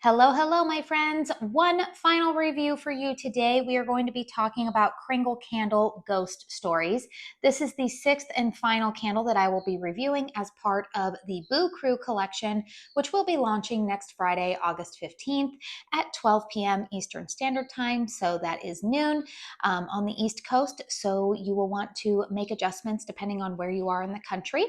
Hello, hello, my friends. One final review for you today. We are going to be talking about Kringle Candle Ghost Stories. This is the sixth and final candle that I will be reviewing as part of the Boo Crew collection, which will be launching next Friday, August 15th at 12 p.m. Eastern Standard Time. So that is noon on the East Coast. So you will want to make adjustments depending on where you are in the country.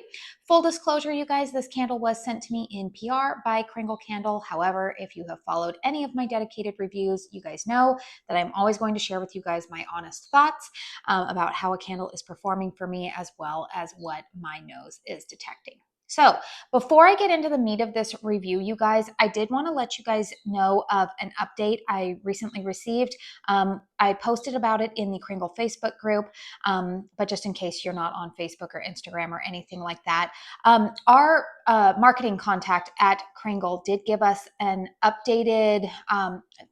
Full disclosure, you guys, this candle was sent to me in PR by Kringle Candle. However, if you have followed any of my dedicated reviews, you guys know that I'm always going to share with you guys my honest thoughts about how a candle is performing for me, as well as what my nose is detecting. So before I get into the meat of this review, you guys, I did want to let you guys know of an update I recently received. I posted about it in the Kringle Facebook group, but just in case you're not on Facebook or Instagram or anything like that, our marketing contact at Kringle did give us an updated,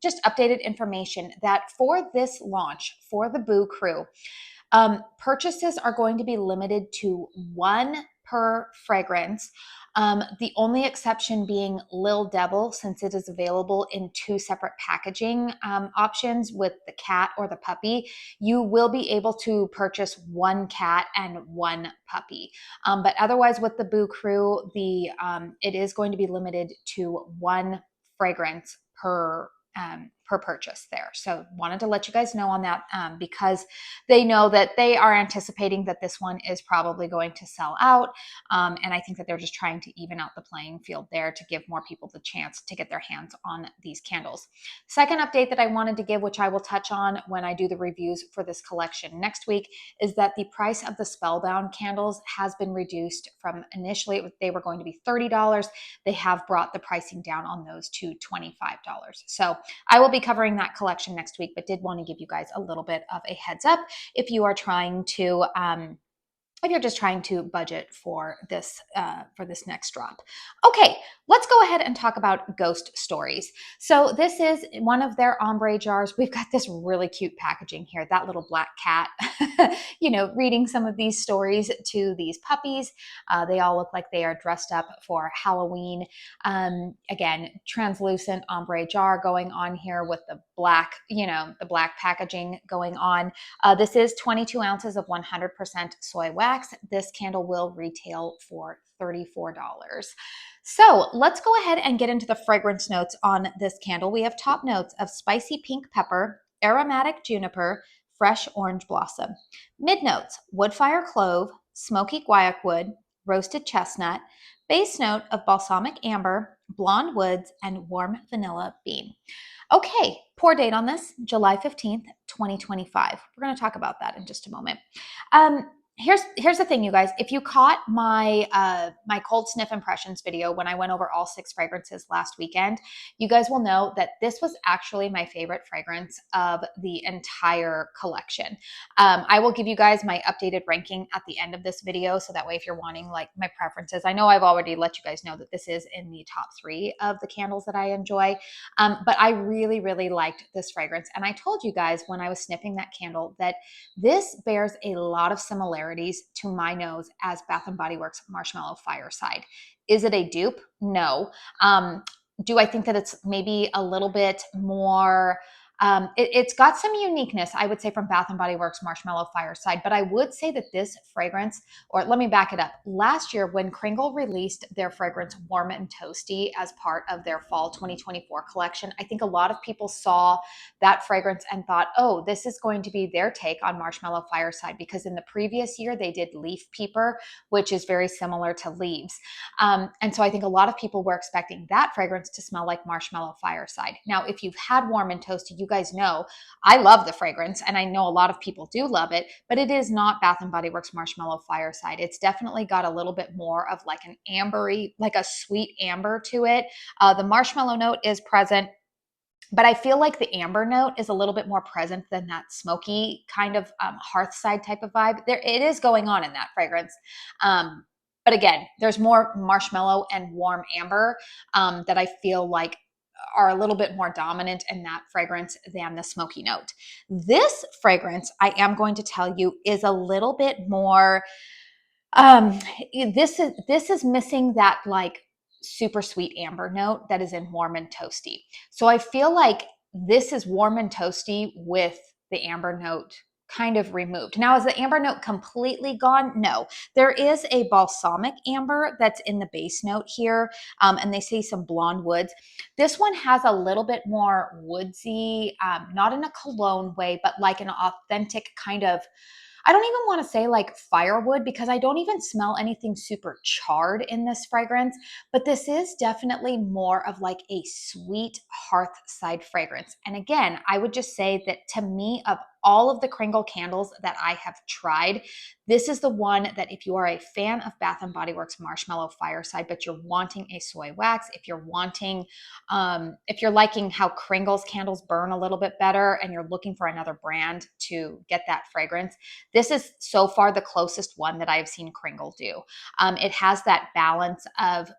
just updated information that for this launch, for the Boo Crew, purchases are going to be limited to one per fragrance. The only exception being Lil Devil, since it is available in two separate packaging options with the cat or the puppy. You will be able to purchase one cat and one puppy. But otherwise, with the Boo Crew, it is going to be limited to one fragrance per purchase there. So wanted to let you guys know on that because they know that they are anticipating that this one is probably going to sell out. And I think that they're just trying to even out the playing field there to give more people the chance to get their hands on these candles. Second update that I wanted to give, which I will touch on when I do the reviews for this collection next week, is that the price of the Spellbound candles has been reduced from initially they were going to be $30. They have brought the pricing down on those to $25. So I will be covering that collection next week, but did want to give you guys a little bit of a heads up if you are trying to if you're just trying to budget for this next drop. Okay, let's go ahead and talk about Ghost Stories. So this is one of their ombre jars. We've got this really cute packaging here, that little black cat, reading some of these stories to these puppies. They all look like they are dressed up for Halloween. Again, translucent ombre jar going on here with the black, the black packaging going on. This is 22 ounces of 100% soy wax. This candle will retail for $34. So let's go ahead and get into the fragrance notes on this candle. We have top notes of spicy pink pepper, aromatic juniper, fresh orange blossom. Mid notes, woodfire clove, smoky guaiacwood, roasted chestnut. Base note of balsamic amber, blonde woods, and warm vanilla bean. Okay, pour date on this, July 15th, 2025. We're going to talk about that in just a moment. Here's the thing, you guys. If you caught my my cold sniff impressions video when I went over all 6 fragrances last weekend, you guys will know that this was actually my favorite fragrance of the entire collection. I will give you guys my updated ranking at the end of this video, so that way if you're wanting like my preferences, I know I've already let you guys know that this is in the top 3 of the candles that I enjoy, but I really, really liked this fragrance. And I told you guys when I was sniffing that candle that this bears a lot of similarities to my nose as Bath & Body Works Marshmallow Fireside. Is it a dupe? No. Do I think that it's maybe a little bit more... It's got some uniqueness, I would say, from Bath & Body Works Marshmallow Fireside, but I would say that this fragrance, or let me back it up. Last year, when Kringle released their fragrance Warm and Toasty as part of their fall 2024 collection, I think a lot of people saw that fragrance and thought, oh, this is going to be their take on Marshmallow Fireside, because in the previous year, they did Leaf Peeper, which is very similar to leaves. And so I think a lot of people were expecting that fragrance to smell like Marshmallow Fireside. Now, if you've had Warm and Toasty, you guys know I love the fragrance, and I know a lot of people do love it, but it is not Bath & Body Works Marshmallow Fireside. It's definitely got a little bit more of like an ambery, like a sweet amber to it. The marshmallow note is present, but I feel like the amber note is a little bit more present than that smoky kind of hearthside type of vibe. There, it is going on in that fragrance. But again, there's more marshmallow and warm amber that I feel like are a little bit more dominant in that fragrance than the smoky note. This fragrance, I am going to tell you, is a little bit more, this is missing that like super sweet amber note that is in warm and toasty. So I feel like this is warm and toasty with the amber note kind of removed. Now, is the amber note completely gone? No. There is a balsamic amber that's in the base note here, and they say some blonde woods. This one has a little bit more woodsy, not in a cologne way, but like an authentic kind of, I don't even want to say like firewood because I don't even smell anything super charred in this fragrance, but this is definitely more of like a sweet hearth side fragrance. And again, I would just say that to me, of all of the Kringle candles that I have tried, this is the one that if you are a fan of Bath & Body Works Marshmallow Fireside, but you're wanting a soy wax, if you're wanting, if you're liking how Kringle's candles burn a little bit better and you're looking for another brand to get that fragrance, this is so far the closest one that I've seen Kringle do. It has that balance of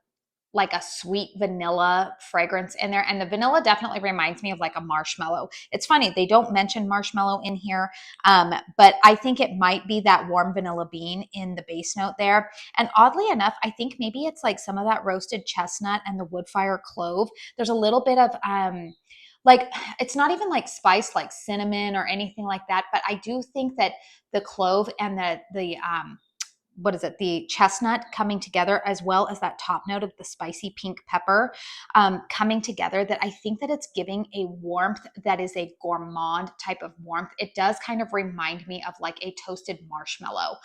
like a sweet vanilla fragrance in there. And the vanilla definitely reminds me of like a marshmallow. It's funny, they don't mention marshmallow in here, but I think it might be that warm vanilla bean in the base note there. And oddly enough, I think maybe it's like some of that roasted chestnut and the Woodfire clove. There's a little bit of, like, it's not even like spice like cinnamon or anything like that, but I do think that the clove and the what is it, the chestnut coming together, as well as that top note of the spicy pink pepper coming together, that I think that it's giving a warmth that is a gourmand type of warmth. It does kind of remind me of like a toasted marshmallow.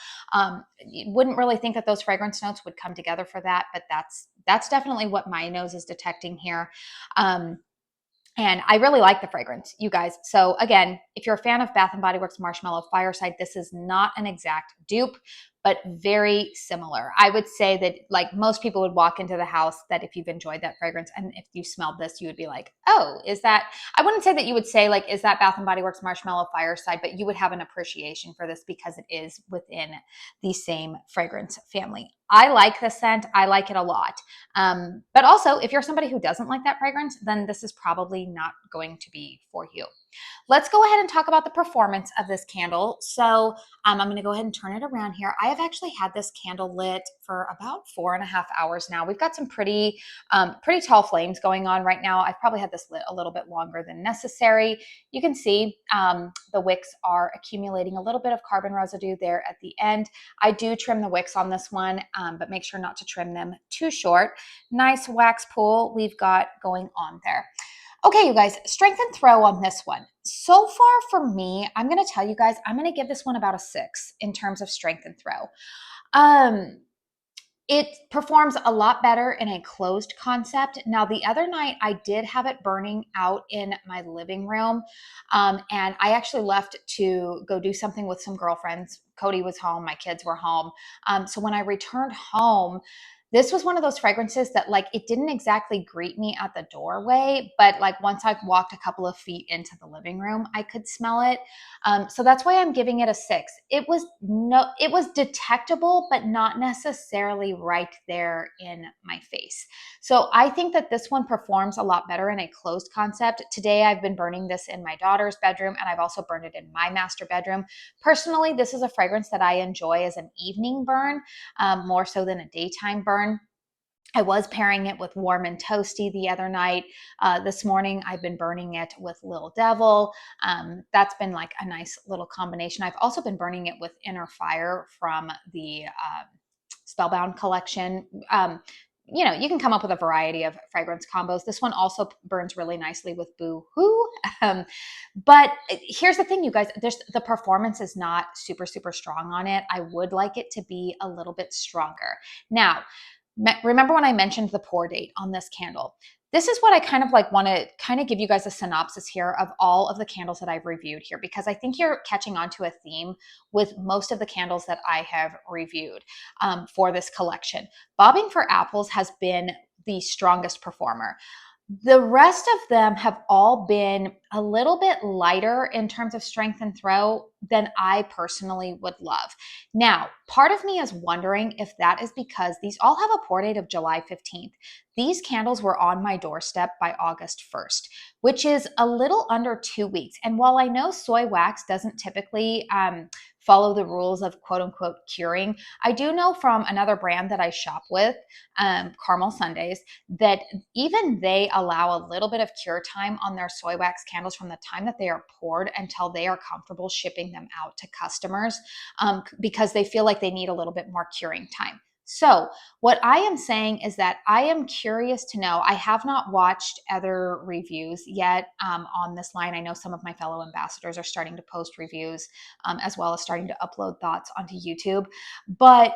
You wouldn't really think that those fragrance notes would come together for that, but that's definitely what my nose is detecting here. And I really like the fragrance, you guys. So again, if you're a fan of Bath & Body Works Marshmallow Fireside, this is not an exact dupe, but very similar. I would say that like most people would walk into the house, that if you've enjoyed that fragrance and if you smelled this, you would be like, oh, is that, I wouldn't say that you would say like, is that Bath & Body Works Marshmallow Fireside, but you would have an appreciation for this because it is within the same fragrance family. I like the scent. I like it a lot. But also, if you're somebody who doesn't like that fragrance, then this is probably not going to be for you. Let's go ahead and talk about the performance of this candle. So I'm going to go ahead and turn it around here. I have actually had this candle lit for about 4.5 hours now. We've got some pretty tall flames going on right now. I've probably had this lit a little bit longer than necessary. You can see the wicks are accumulating a little bit of carbon residue there at the end. I do trim the wicks on this one, but make sure not to trim them too short. Nice wax pool we've got going on there. Okay, you guys, strength and throw on this one. So far for me, I'm going to tell you guys, I'm going to give this one about a 6 in terms of strength and throw. It performs a lot better in a closed concept. Now, the other night I did have it burning out in my living room, and I actually left to go do something with some girlfriends. Cody was home, my kids were home. So when I returned home, this was one of those fragrances that like, it didn't exactly greet me at the doorway, but like once I walked a couple of feet into the living room, I could smell it. So that's why I'm giving it a 6. It was detectable, but not necessarily right there in my face. So I think that this one performs a lot better in a closed concept. Today, I've been burning this in my daughter's bedroom, and I've also burned it in my master bedroom. Personally, this is a fragrance that I enjoy as an evening burn, more so than a daytime burn. I was pairing it with Warm and Toasty the other night. This morning, I've been burning it with Lil Devil. That's been like a nice little combination. I've also been burning it with Inner Fire from the Spellbound collection. You know, you can come up with a variety of fragrance combos. This one also burns really nicely with Boo Hoo. But here's the thing, you guys, the performance is not super, super strong on it. I would like it to be a little bit stronger. Now, remember when I mentioned the pour date on this candle? This is what I kind of like want to kind of give you guys a synopsis here of all of the candles that I've reviewed here, because I think you're catching on to a theme with most of the candles that I have reviewed for this collection. Bobbing for Apples has been the strongest performer. The rest of them have all been a little bit lighter in terms of strength and throw than I personally would love. Now, part of me is wondering if that is because these all have a pour date of July 15th. These candles were on my doorstep by August 1st, which is a little under 2 weeks. And while I know soy wax doesn't typically follow the rules of quote unquote curing. I do know from another brand that I shop with, Caramel Sundays, that even they allow a little bit of cure time on their soy wax candles from the time that they are poured until they are comfortable shipping them out to customers, because they feel like they need a little bit more curing time. So what I am saying is that I am curious to know, I have not watched other reviews yet on this line. I know some of my fellow ambassadors are starting to post reviews, as well as starting to upload thoughts onto YouTube. But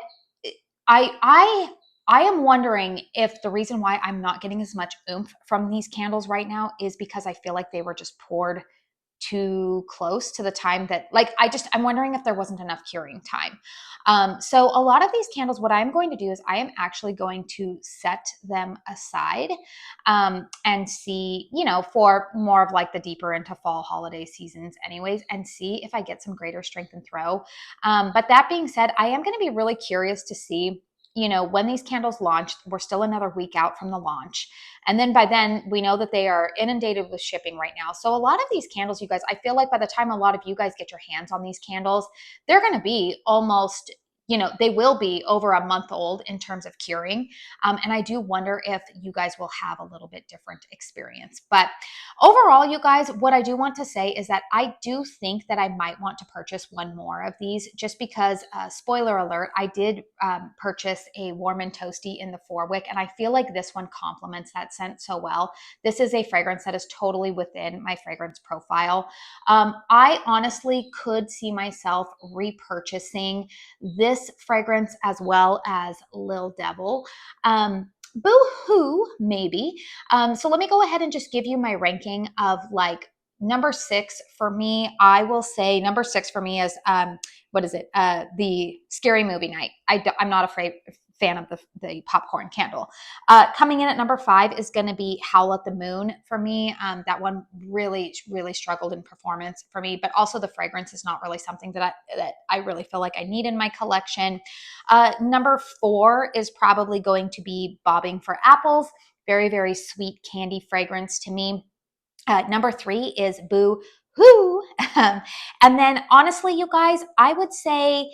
I am wondering if the reason why I'm not getting as much oomph from these candles right now is because I feel like they were just poured too close to the time that, like, I'm wondering if there wasn't enough curing time. So a lot of these candles, what I'm going to do is I am actually going to set them aside, and see, for more of like the deeper into fall holiday seasons anyways, and see if I get some greater strength and throw. But that being said, I am going to be really curious to see, when these candles launch. We're still another week out from the launch. And then by then, we know that they are inundated with shipping right now. So a lot of these candles, you guys, I feel like by the time a lot of you guys get your hands on these candles, they're going to be almost, they will be over a month old in terms of curing. And I do wonder if you guys will have a little bit different experience. But overall, you guys, what I do want to say is that I do think that I might want to purchase one more of these, just because, spoiler alert, I did purchase a warm and toasty in the 4-wick, and I feel like this one complements that scent so well. This is a fragrance that is totally within my fragrance profile. I honestly could see myself repurchasing this fragrance as well as Lil Devil. Boo-hoo, maybe. So let me go ahead and just give you my ranking of like number 6 for me. I will say number 6 for me is, what is it? The Scary Movie Night. I'm not afraid fan of the popcorn candle. Coming in at number 5 is going to be Howl at the Moon for me. That one really, really struggled in performance for me, but also the fragrance is not really something that I really feel like I need in my collection. Number 4 is probably going to be Bobbing for Apples. Very, very sweet candy fragrance to me. Number 3 is Boo Hoo. And then honestly, you guys, I would say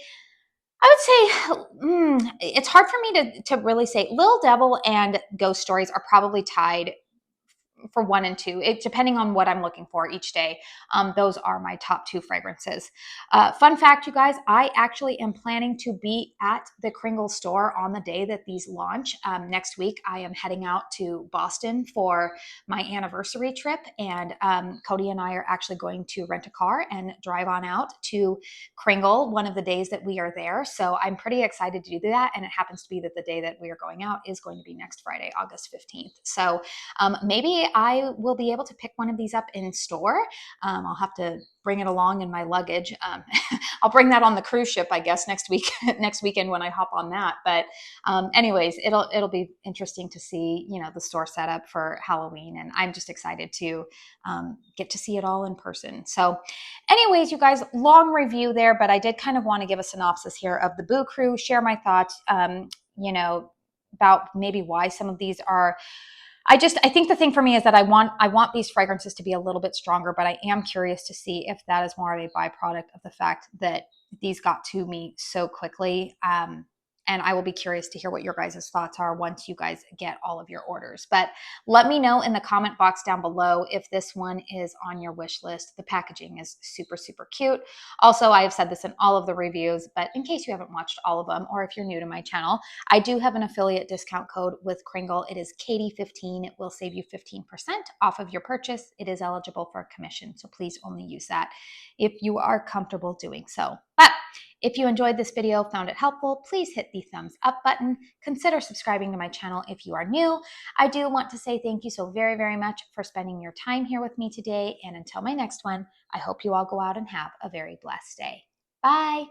it's hard for me to really say. Lil Devil and Ghost Stories are probably tied for 1 and 2, depending on what I'm looking for each day. Those are my top 2 fragrances. Fun fact, you guys, I actually am planning to be at the Kringle store on the day that these launch. Next week, I am heading out to Boston for my anniversary trip, and Cody and I are actually going to rent a car and drive on out to Kringle one of the days that we are there. So I'm pretty excited to do that, and it happens to be that the day that we are going out is going to be next Friday, August 15th. So maybe I will be able to pick one of these up in store. I'll have to bring it along in my luggage. I'll bring that on the cruise ship, I guess, next weekend when I hop on that. But anyways, it'll be interesting to see, the store setup for Halloween, and I'm just excited to get to see it all in person. So anyways, you guys, long review there, but I did kind of want to give a synopsis here of the Boo Crew, share my thoughts, about maybe why some of these are. I think the thing for me is that I want these fragrances to be a little bit stronger, but I am curious to see if that is more of a byproduct of the fact that these got to me so quickly. And I will be curious to hear what your guys' thoughts are once you guys get all of your orders. But let me know in the comment box down below if this one is on your wish list. The packaging is super, super cute. Also, I have said this in all of the reviews, but in case you haven't watched all of them, or if you're new to my channel, I do have an affiliate discount code with Kringle. It is Katie15. It will save you 15% off of your purchase. It is eligible for a commission, so please only use that if you are comfortable doing so. But if you enjoyed this video, found it helpful, please hit the thumbs up button. Consider subscribing to my channel if you are new. I do want to say thank you so very, very much for spending your time here with me today. And until my next one, I hope you all go out and have a very blessed day. Bye.